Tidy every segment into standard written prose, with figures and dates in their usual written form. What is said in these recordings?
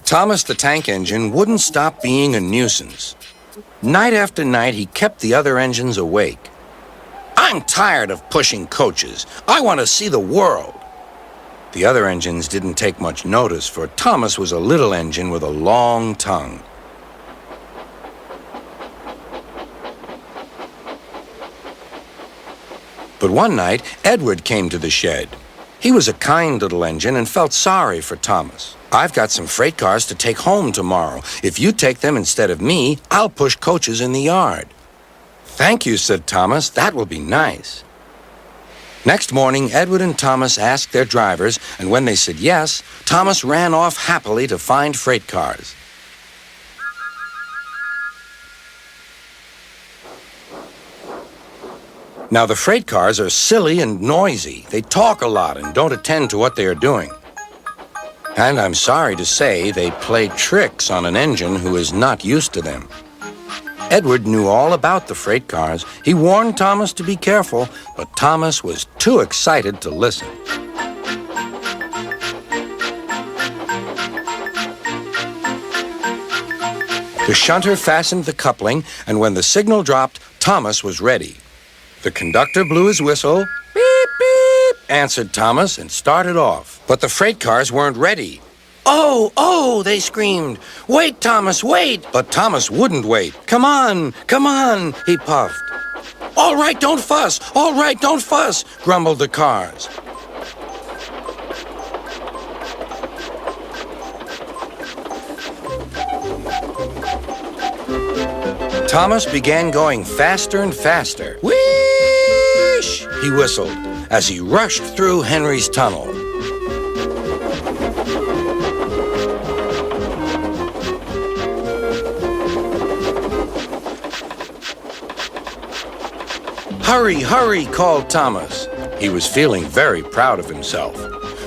Thomas the tank engine wouldn't stop being a nuisance. Night after night, he kept the other engines awake. "I'm tired of pushing coaches. I want to see the world." The other engines didn't take much notice, for Thomas was a little engine with a long tongue. But one night, Edward came to the shed. He was a kind little engine and felt sorry for Thomas. "I've got some freight cars to take home tomorrow. If you take them instead of me, I'll push coaches in the yard." "Thank you," said Thomas. "That will be nice." Next morning, Edward and Thomas asked their drivers, and when they said yes, Thomas ran off happily to find freight cars. Now, the freight cars are silly and noisy. They talk a lot and don't attend to what they are doing. And I'm sorry to say, they play tricks on an engine who is not used to them. Edward knew all about the freight cars. He warned Thomas to be careful, but Thomas was too excited to listen. The shunter fastened the coupling, and when the signal dropped, Thomas was ready. The conductor blew his whistle. "Beep, beep," answered Thomas and started off. But the freight cars weren't ready. "Oh, oh," they screamed. "Wait, Thomas, wait!" But Thomas wouldn't wait. Come on, he puffed. "All right, don't fuss. All right, don't fuss," grumbled the cars. Thomas began going faster and faster. "Whoosh!" he whistled as he rushed through Henry's tunnel. "Hurry, hurry," called Thomas. He was feeling very proud of himself.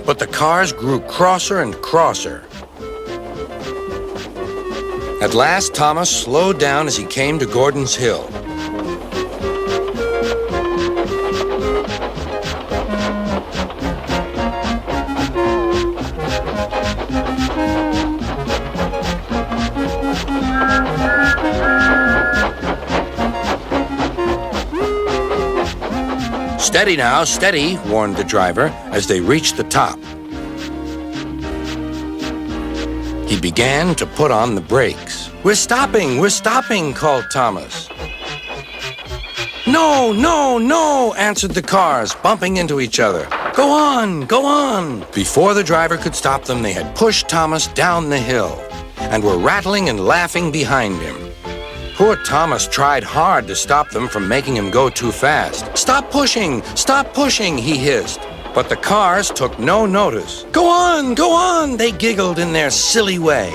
But the cars grew crosser and crosser. At last, Thomas slowed down as he came to Gordon's Hill. "Steady now, steady," warned the driver as they reached the top. He began to put on the brakes. We're stopping," called Thomas. "No, no, no," answered the cars, bumping into each other. Go on." Before the driver could stop them, they had pushed Thomas down the hill and were rattling and laughing behind him. Poor Thomas tried hard to stop them from making him go too fast. Stop pushing, he hissed. But the cars took no notice. Go on, they giggled in their silly way.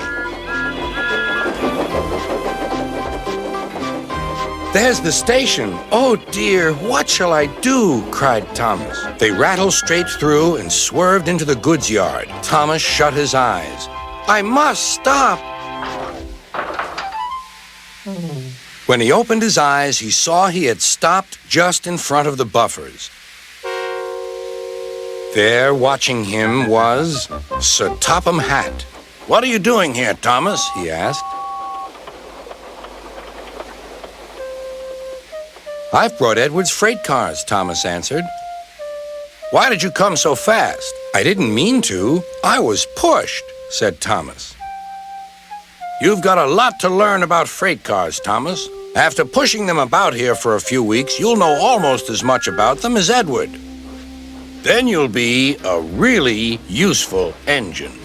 "There's the station. Oh dear, what shall I do?" cried Thomas. They rattled straight through and swerved into the goods yard. Thomas shut his eyes. "I must stop." When he opened his eyes, he saw he had stopped just in front of the buffers. There, watching him, was Sir Topham Hatt. "What are you doing here, Thomas?" he asked. "I've brought Edward's freight cars," Thomas answered. "Why did you come so fast?" "I didn't mean to. I was pushed," said Thomas. "You've got a lot to learn about freight cars, Thomas. After pushing them about here for a few weeks, you'll know almost as much about them as Edward. Then you'll be a really useful engine."